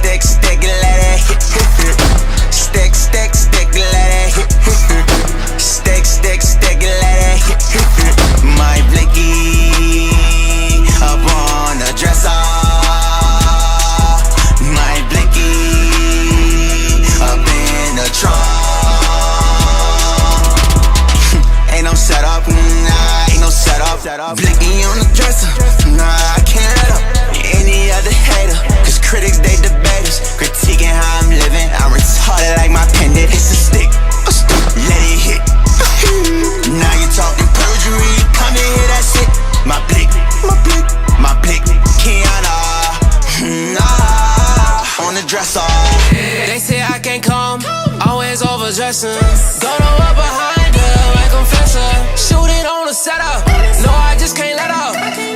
stick, stick, let it hit. Stick, stick, stick, let it hit. Stick, stick, stick, let it hit. My blicky up on the dresser. My blicky up in the trunk. Ain't no setup, nah, ain't no setup. Blicky on the dresser, nah, I can't let up any other hater. Cause critics, they debaters, critiquing how I'm living. I'm retarded like my pendant. It's a stick, let it hit. Now you talking perjury, come and hear that shit. My blick, my blick, my blick, Kiana, nah, on the dresser. They say I can't come, always overdressing. Don't know what behind her, like confessor. Shoot it on the setup, no, I just can't let up.